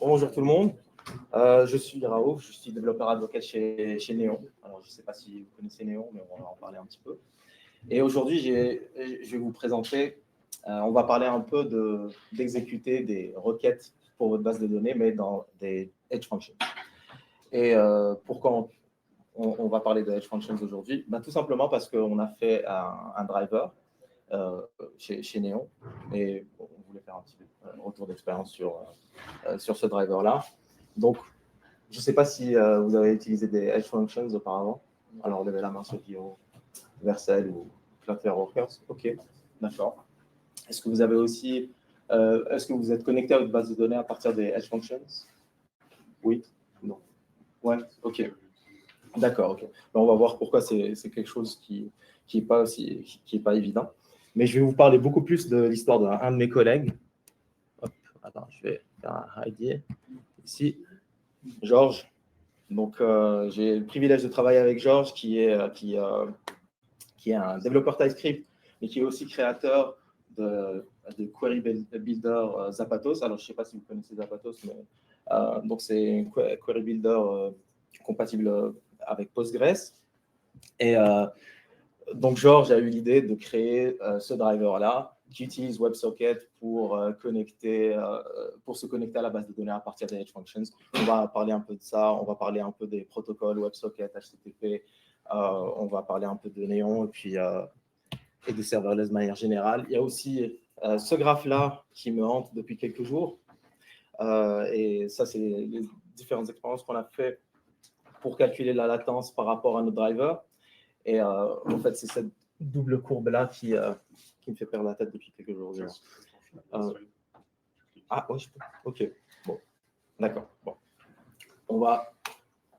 Bonjour tout le monde, je suis Raouf, je suis développeur advocate chez Neon. Alors, je ne sais pas si vous connaissez Neon, mais on va en parler un petit peu. Et aujourd'hui, je vais vous présenter, on va parler un peu d'exécuter des requêtes pour votre base de données, mais dans des Edge Functions. Et pourquoi on va parler de Edge Functions aujourd'hui? Tout simplement parce qu'on a fait un driver chez Neon, et on voulait faire un petit retour d'expérience sur ce driver-là. Donc, je ne sais pas si vous avez utilisé des Edge Functions auparavant. Alors, levez la main ceux qui ont Vercel ou Cloudflare Workers. OK, d'accord. Est-ce que vous avez aussi, est-ce que vous êtes connecté à votre base de données à partir des Edge Functions? Oui? Non? Ouais, OK. D'accord, OK. On va voir pourquoi c'est quelque chose qui n'est pas évident. Mais je vais vous parler beaucoup plus de l'histoire d'un de mes collègues. Hop, attends, je vais faire un hide ici. Georges. Donc, j'ai le privilège de travailler avec Georges, qui est un développeur TypeScript, mais qui est aussi créateur de Query Builder Zapatos. Alors, je ne sais pas si vous connaissez Zapatos, mais donc c'est un Query Builder compatible avec Postgres. Et donc, Georges a eu l'idée de créer ce driver-là, qui utilise WebSocket pour se connecter à la base de données à partir des Edge Functions. On va parler un peu de ça, on va parler un peu des protocoles WebSocket, HTTP, on va parler un peu de Neon et des serverless de manière générale. Il y a aussi ce graphe-là qui me hante depuis quelques jours. Et ça, c'est les différentes expériences qu'on a fait pour calculer la latence par rapport à nos drivers. Et en fait, c'est cette double courbe-là qui me fait perdre la tête depuis quelques jours. Ah, oui, je peux. OK. Bon, d'accord. Bon. On va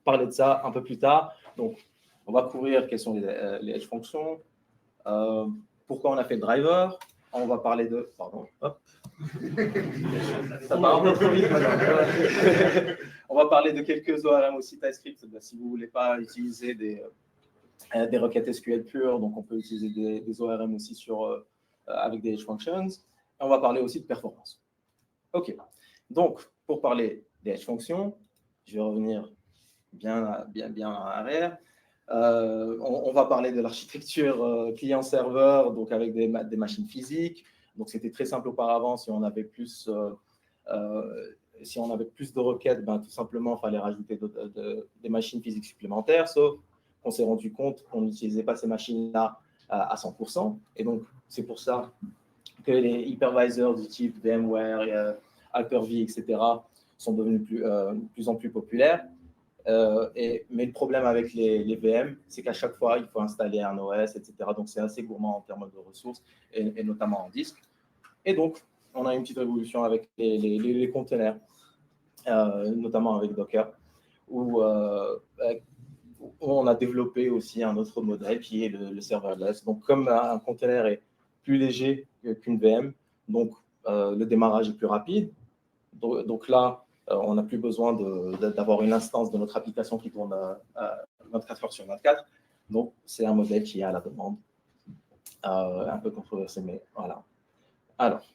parler de ça un peu plus tard. Donc, on va couvrir quelles sont les Edge Functions, pourquoi on a fait le driver. On va parler de... Pardon, hop. Ça part un peu trop vite maintenant. On va parler de quelques ORM aussi TypeScript. Si vous ne voulez pas utiliser des requêtes SQL pures, donc on peut utiliser des ORM aussi avec des Edge Functions. Et on va parler aussi de performance. OK. Donc, pour parler des Edge Functions, je vais revenir bien en arrière. On va parler de l'architecture client-serveur, donc avec des machines physiques. Donc, c'était très simple auparavant. Si on avait plus de requêtes, tout simplement, il fallait rajouter des machines physiques supplémentaires, sauf qu'on s'est rendu compte qu'on n'utilisait pas ces machines-là à 100%. Et donc, c'est pour ça que les hypervisors du type VMware, Hyper-V, etc., sont devenus de plus en plus populaires. Mais le problème avec les VM, c'est qu'à chaque fois, il faut installer un OS, etc. Donc, c'est assez gourmand en termes de ressources, et notamment en disque. Et donc, on a une petite révolution avec les containers, notamment avec Docker, où on a développé aussi un autre modèle qui est le serverless. Donc, comme un container est plus léger qu'une VM, donc le démarrage est plus rapide. Donc là, on n'a plus besoin d'avoir une instance de notre application qui tourne 24 heures sur 24. Donc, c'est un modèle qui est à la demande. Un peu controversé, mais voilà. Alors,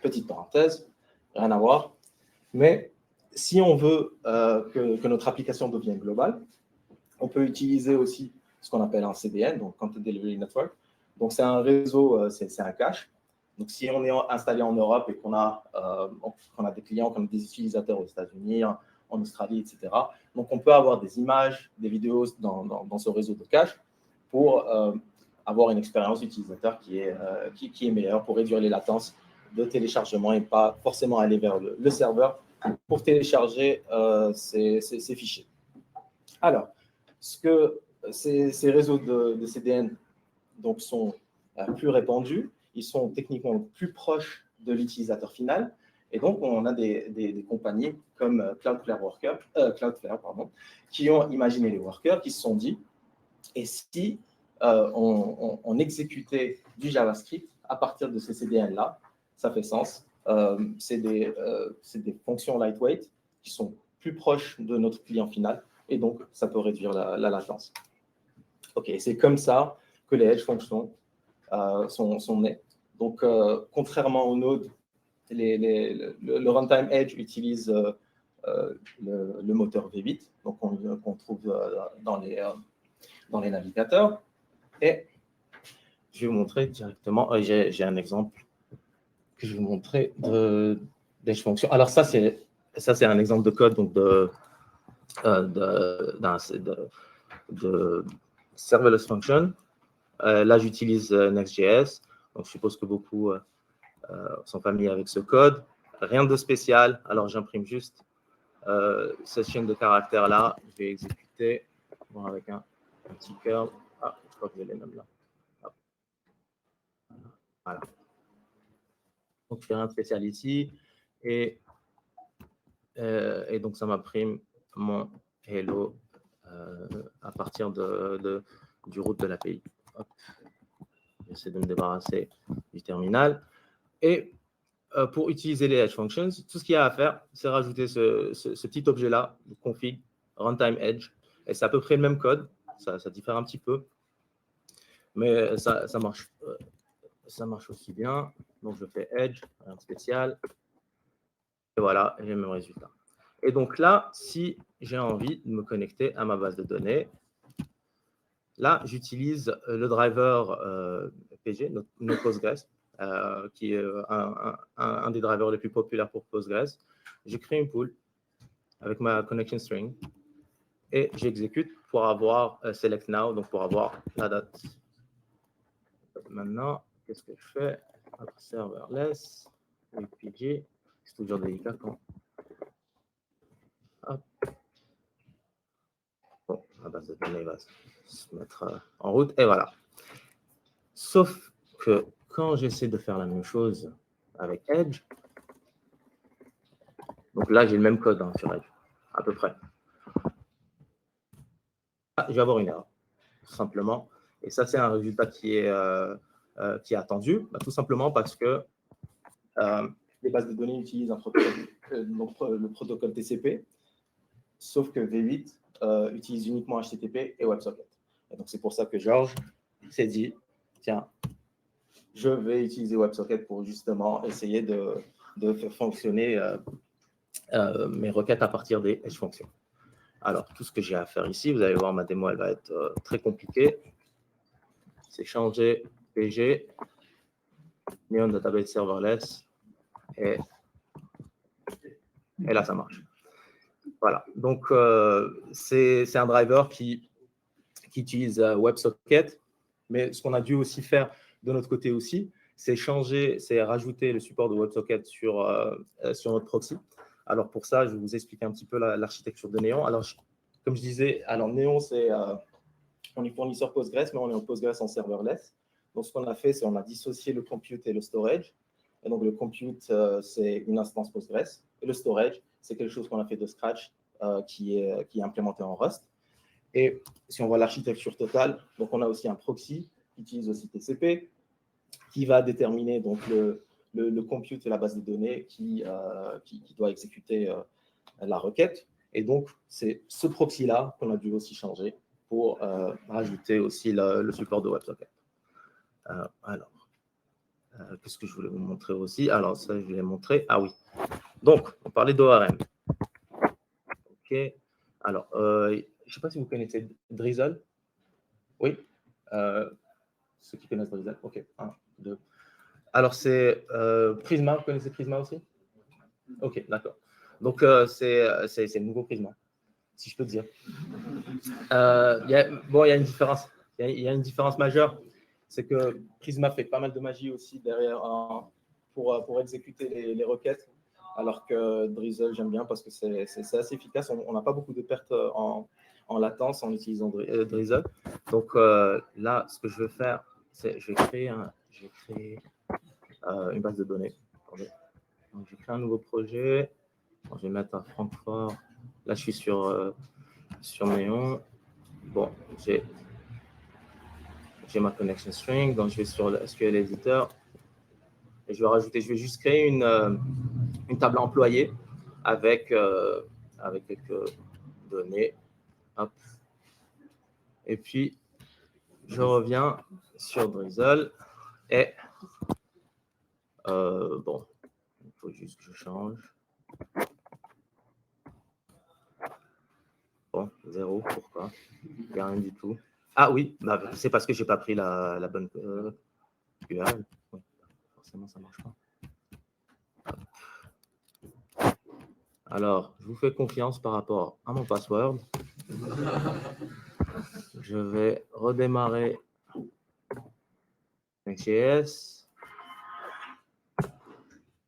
petite parenthèse, rien à voir. Mais si on veut que notre application devienne globale, on peut utiliser aussi ce qu'on appelle un CDN, donc Content Delivery Network. Donc, c'est un réseau, c'est un cache. Donc, si on est installé en Europe et qu'on a des clients, qu'on a des utilisateurs aux États-Unis, en Australie, etc., donc on peut avoir des images, des vidéos dans ce réseau de cache pour avoir une expérience utilisateur qui est meilleure, pour réduire les latences de téléchargement et pas forcément aller vers le serveur pour télécharger ces fichiers. Alors, ces réseaux de CDN donc, sont plus répandus, ils sont techniquement plus proches de l'utilisateur final, et donc on a des compagnies comme Cloudflare, qui ont imaginé les workers, qui se sont dit, et si on exécutait du JavaScript à partir de ces CDN-là, ça fait sens. C'est des fonctions lightweight qui sont plus proches de notre client final, et donc ça peut réduire la latence. OK, c'est comme ça que les Edge Functions sont nés. Donc, contrairement aux nodes le Runtime Edge utilise le moteur V8, donc qu'on trouve dans les navigateurs. Et je vais vous montrer directement, j'ai un exemple que je vais vous montrer d'Edge Function. Alors ça, c'est un exemple de code donc de serverless function. Là, j'utilise Next.js. Donc, je suppose que beaucoup sont familiers avec ce code. Rien de spécial. Alors, j'imprime juste cette chaîne de caractères-là. Je vais exécuter avec un petit curl. Ah, je crois que je les nomme là. Hop. Voilà. Donc, je fais rien de spécial ici. Et donc, ça m'imprime mon hello à partir du root de l'API. J'essaie de me débarrasser du terminal. Et pour utiliser les Edge Functions, tout ce qu'il y a à faire, c'est rajouter ce petit objet-là, config, runtime Edge. Et c'est à peu près le même code. Ça diffère un petit peu. Mais ça marche aussi bien. Donc, je fais Edge, rien de spécial. Et voilà, j'ai le même résultat. Et donc là, si j'ai envie de me connecter à ma base de données, là, j'utilise le driver PG, notre Postgres, qui est un des drivers les plus populaires pour Postgres. Je crée une pool avec ma connection string et j'exécute pour avoir select now, donc pour avoir la date. Maintenant, qu'est-ce que je fais? Serverless, PG, c'est toujours délicat quand. Hop. Bon, la base de données va se mettre en route et voilà. Sauf que quand j'essaie de faire la même chose avec Edge, donc là, j'ai le même code sur Edge, à peu près. Ah, je vais avoir une erreur, tout simplement. Et ça, c'est un résultat qui est attendu, tout simplement parce que les bases de données utilisent un protocole, le protocole TCP, sauf que V8 utilise uniquement HTTP et WebSocket. Et donc, c'est pour ça que Georges s'est dit, tiens, je vais utiliser WebSocket pour justement essayer de faire fonctionner mes requêtes à partir des Edge Functions. Alors, tout ce que j'ai à faire ici, vous allez voir, ma démo, elle va être très compliquée. C'est changer PG, Neon Database Serverless, et là, ça marche. Voilà. Donc, c'est un driver qui utilise WebSocket, mais ce qu'on a dû aussi faire de notre côté aussi, c'est rajouter le support de WebSocket sur notre proxy. Alors, pour ça, je vais vous expliquer un petit peu l'architecture de Neon. Alors, comme je disais, alors Neon, on est fournisseur Postgres, mais on est en Postgres en serverless. Donc, ce qu'on a fait, c'est on a dissocié le compute et le storage. Et donc, le compute, c'est une instance Postgres. Et le storage, c'est quelque chose qu'on a fait de scratch qui est implémenté en Rust. Et si on voit l'architecture totale, donc on a aussi un proxy qui utilise aussi TCP, qui va déterminer donc le compute et la base de données qui doit exécuter la requête. Et donc, c'est ce proxy-là qu'on a dû aussi changer pour rajouter aussi le support de WebSocket. Alors, qu'est-ce que je voulais vous montrer aussi? Alors, ça, je vais montrer. Ah oui. Donc, on parlait d'ORM. OK. Alors, je ne sais pas si vous connaissez Drizzle. Oui. Ceux qui connaissent Drizzle. OK. 1, 2. Alors, c'est Prisma. Vous connaissez Prisma aussi? OK, d'accord. Donc, c'est le nouveau Prisma, si je peux dire. Il y a une différence. Il y a une différence majeure. C'est que Prisma fait pas mal de magie aussi derrière pour exécuter les requêtes. Alors que Drizzle, j'aime bien parce que c'est assez efficace. On n'a pas beaucoup de pertes en latence en utilisant Drizzle. Donc là, ce que je vais faire, c'est je vais créer une base de données. Donc, je vais créer un nouveau projet. Donc, je vais mettre à Francfort. Là, je suis sur Neon. Bon, j'ai ma connection string. Donc, je vais sur le SQL Editor. Et je vais juste créer une table employée avec quelques données. Hop. Et puis, je reviens sur Drizzle et bon, il faut juste que je change. Bon, 0, pourquoi? Il n'y a rien du tout. Ah oui, bah, c'est parce que je n'ai pas pris la bonne URL. Oui, forcément, ça ne marche pas. Alors, je vous fais confiance par rapport à mon password. Je vais redémarrer Next.js.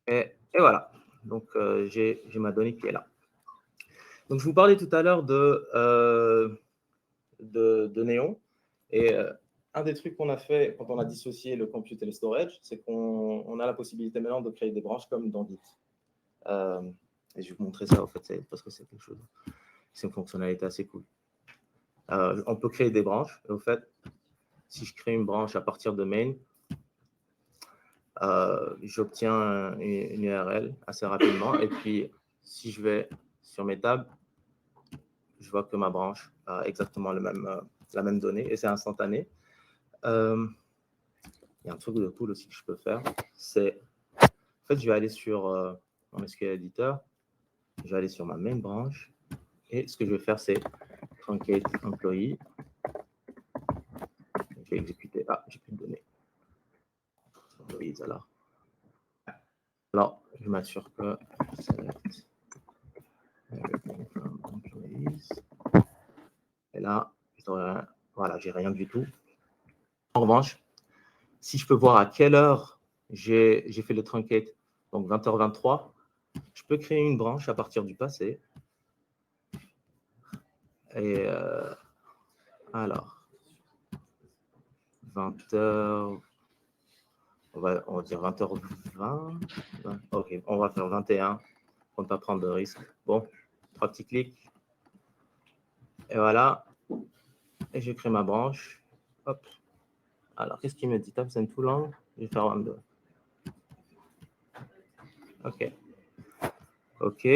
Et voilà. Donc, j'ai ma donnée qui est là. Donc, je vous parlais tout à l'heure de Néon. Et un des trucs qu'on a fait quand on a dissocié le compute et le storage, c'est qu'on a la possibilité maintenant de créer des branches comme dans Git. Et je vais vous montrer ça, en fait, parce que c'est quelque chose, c'est une fonctionnalité assez cool. On peut créer des branches. Et au fait, si je crée une branche à partir de main, j'obtiens une URL assez rapidement. Et puis, si je vais sur mes tables, je vois que ma branche a exactement la même donnée et c'est instantané. Il y a un truc de cool aussi que je peux faire. C'est, en fait, je vais aller sur mon SQL Editor, je vais aller sur ma main branch et ce que je vais faire, c'est truncate employee. Je vais exécuter. Ah, j'ai plus de données. Employees, alors, je m'assure que select everything from employees. Et là, voilà, j'ai rien du tout. En revanche, si je peux voir à quelle heure j'ai fait le truncate, donc 20h23, je peux créer une branche à partir du passé. Et alors, 20h, on va dire 20h20. Ok, on va faire 21 pour ne pas prendre de risque. Bon, 3 petits clics. Et voilà. Et je crée ma branche. Hop. Alors, qu'est-ce qu'il me dit? Tabs and too long. Je vais faire 22. Ok. Ok.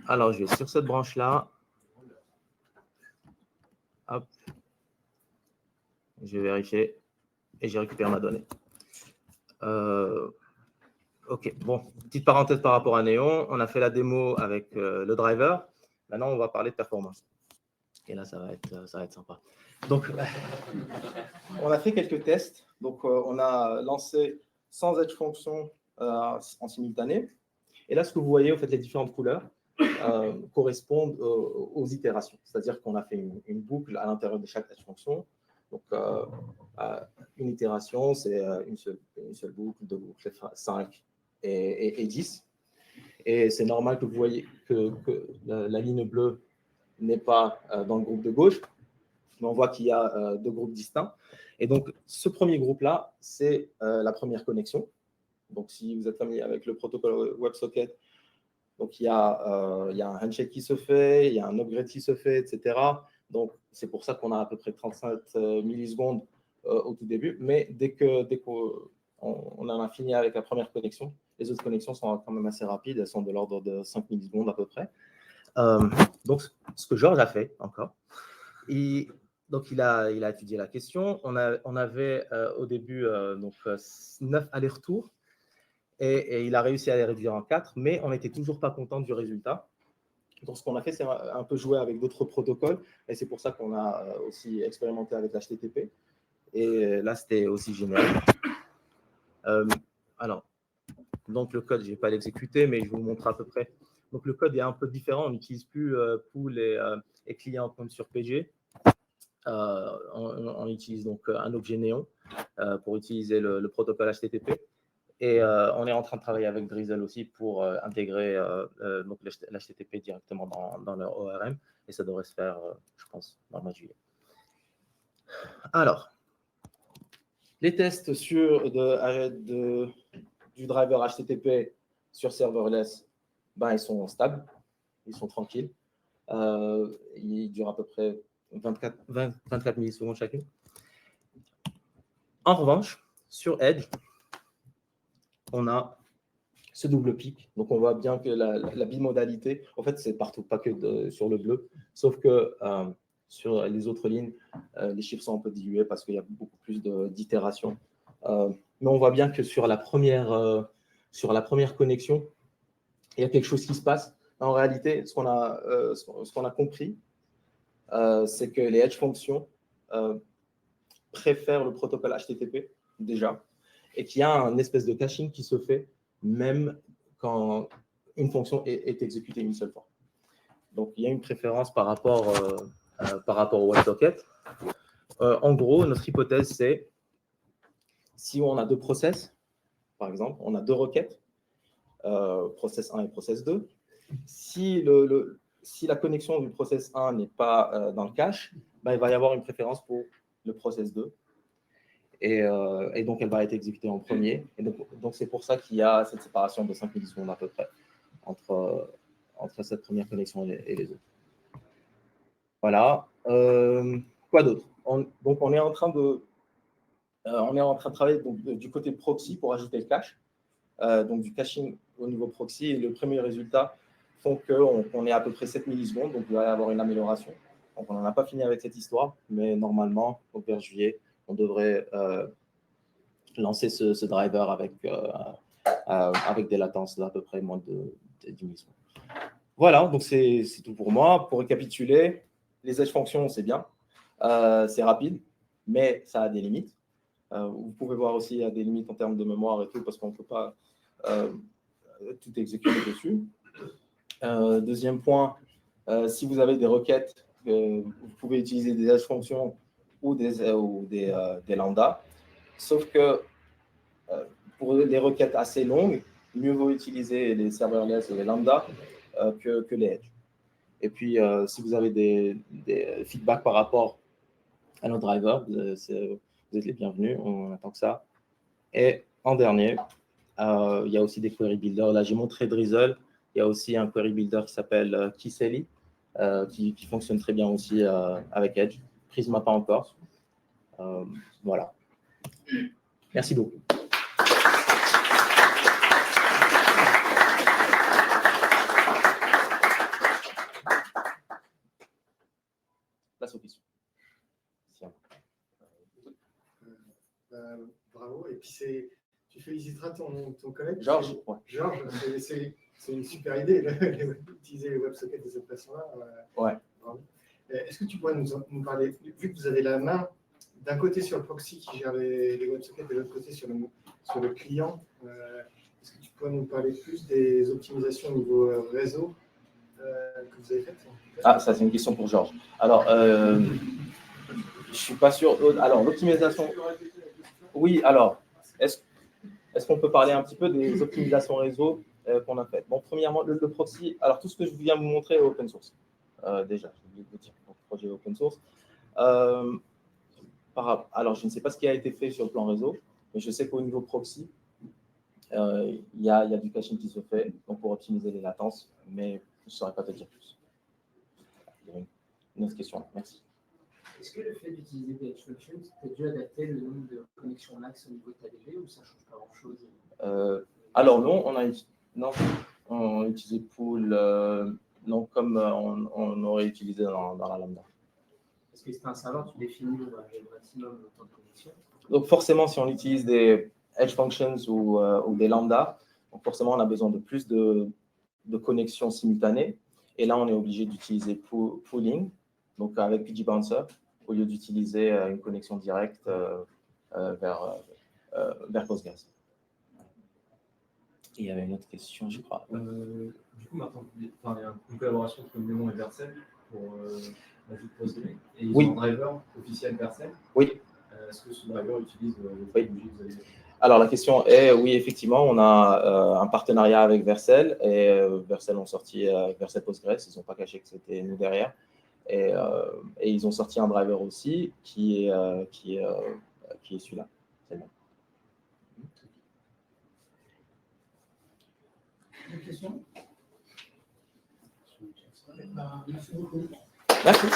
Alors, je vais sur cette branche-là. Hop. Je vais vérifier. Et je récupère ma donnée. Ok. Bon, petite parenthèse par rapport à Néon. On a fait la démo avec le driver. Maintenant, on va parler de performance. Et là, ça va être sympa. Donc, on a fait quelques tests. Donc, on a lancé sans edge function en simultané. Et là, ce que vous voyez, en fait, les différentes couleurs correspondent aux itérations. C'est-à-dire qu'on a fait une boucle à l'intérieur de chaque edge function. Donc, une itération, c'est une seule boucle, deux boucles, 5 et 10. Et c'est normal que vous voyez que la ligne bleue n'est pas dans le groupe de gauche, mais on voit qu'il y a deux groupes distincts. Et donc, ce premier groupe-là, c'est la première connexion. Donc, si vous êtes familier avec le protocole WebSocket, donc il y a un handshake qui se fait, il y a un upgrade qui se fait, etc. Donc, c'est pour ça qu'on a à peu près 37 millisecondes au tout début. Mais dès qu'on en a fini avec la première connexion, les autres connexions sont quand même assez rapides. Elles sont de l'ordre de 5 millisecondes à peu près. Donc, ce que Georges a fait encore, donc il a étudié la question. On avait au début 9 allers-retours et il a réussi à les réduire en 4, mais on n'était toujours pas content du résultat. Donc, ce qu'on a fait, c'est un peu jouer avec d'autres protocoles et c'est pour ça qu'on a aussi expérimenté avec l'HTTP. Et là, c'était aussi génial. Alors, donc le code, je ne vais pas l'exécuter, mais je vous montre à peu près. Donc, le code est un peu différent. On n'utilise plus pool et client comme sur PG. On utilise donc un objet Néon pour utiliser le protocole HTTP. Et on est en train de travailler avec Drizzle aussi pour intégrer l'HTTP directement dans leur ORM. Et ça devrait se faire, je pense, dans le mois de juillet. Alors, les tests du driver HTTP sur serverless, ils sont stables, ils sont tranquilles. Ils durent à peu près 24 millisecondes chacune. En revanche, sur Edge, on a ce double pic. Donc, on voit bien que la bimodalité, en fait, c'est partout, pas que sur le bleu, sauf que sur les autres lignes, les chiffres sont un peu dilués parce qu'il y a beaucoup plus d'itérations. Mais on voit bien que sur la première connexion, il y a quelque chose qui se passe. En réalité, ce qu'on a compris, c'est que les edge functions préfèrent le protocole HTTP déjà, et qu'il y a une espèce de caching qui se fait même quand une fonction est exécutée une seule fois. Donc, il y a une préférence par rapport au WebSocket. En gros, notre hypothèse, c'est si on a deux process, par exemple, on a deux requêtes, process 1 et process 2. Si la connexion du process 1 n'est pas dans le cache, ben, il va y avoir une préférence pour le process 2. Et donc, elle va être exécutée en premier. Et donc c'est pour ça qu'il y a cette séparation de 5 millisecondes à peu près entre cette première connexion et les autres. Voilà. Quoi d'autre? Donc, on est en train de travailler du côté proxy pour ajouter le cache. Donc, du caching au niveau proxy. Et le premier résultat font qu'on est à peu près 7 millisecondes. Donc, il va y avoir une amélioration. Donc, on n'en a pas fini avec cette histoire. Mais normalement, vers juillet, on devrait lancer ce driver avec des latences d'à peu près moins de 10 millisecondes. Voilà, donc c'est tout pour moi. Pour récapituler, les edge functions, c'est bien. C'est rapide, mais ça a des limites. Vous pouvez voir aussi, il y a des limites en termes de mémoire et tout, parce qu'on ne peut pas tout exécuter dessus. Deuxième point, si vous avez des requêtes, vous pouvez utiliser des edge functions ou des lambdas. Sauf que pour les requêtes assez longues, mieux vaut utiliser les serverless et les lambda que les edge. Et puis, si vous avez des feedbacks par rapport à nos drivers, vous êtes les bienvenus, on attend que ça. Et en dernier, il y a aussi des query builders. Là, j'ai montré Drizzle. Il y a aussi un query builder qui s'appelle Kiseli, qui fonctionne très bien aussi avec Edge. Prisma pas encore. Voilà. Merci beaucoup. Place aux questions. Bravo. Et puis, tu féliciteras ton collègue. Georges, ouais. Georges, c'est une super idée, d'utiliser les WebSockets de cette façon-là. Ouais. Est-ce que tu pourrais nous parler, vu que vous avez la main d'un côté sur le proxy qui gère les WebSockets et de l'autre côté sur le client, est-ce que tu pourrais nous parler plus des optimisations au niveau réseau que vous avez faites? Ah, ça, c'est une question pour Georges. Alors, je ne suis pas sûr. Alors, l'optimisation. Oui, alors, est-ce qu'on peut parler un petit peu des optimisations réseau qu'on a faites? Bon, premièrement, le proxy, alors tout ce que je viens de vous montrer est open source. Déjà, je voulais vous dire, donc, projet open source. Alors, je ne sais pas ce qui a été fait sur le plan réseau, mais je sais qu'au niveau proxy, il y a du caching qui se fait donc pour optimiser les latences, mais je ne saurais pas te dire plus. Il y a une autre question, merci. Est-ce que le fait d'utiliser des edge functions, tu as dû adapter le nombre de connexions max au niveau de ta DB ou ça ne change pas grand-chose? Alors non, on a utilisé pool non, comme on aurait utilisé dans la lambda. Parce que c'est un serveur, tu définis le maximum de temps de connexion. Donc forcément, si on utilise des edge functions ou des lambda, donc forcément on a besoin de plus de connexions simultanées. Et là, on est obligé d'utiliser pooling, donc avec pgBouncer, au lieu d'utiliser une connexion directe vers Postgres. Et il y avait une autre question, je crois. Du coup, maintenant, il y a une collaboration entre Néon et Vercel pour l'ajout de Postgres. Et ils ont un driver officiel Vercel. Oui. Est-ce que ce driver utilise les technologies que vous avez? Alors, la question est, oui, effectivement, on a un partenariat avec Vercel et Vercel ont sorti Vercel Postgres. Ils n'ont pas caché que c'était nous derrière. Et ils ont sorti un driver aussi qui est celui-là. C'est bon. Une question? Merci beaucoup. Merci.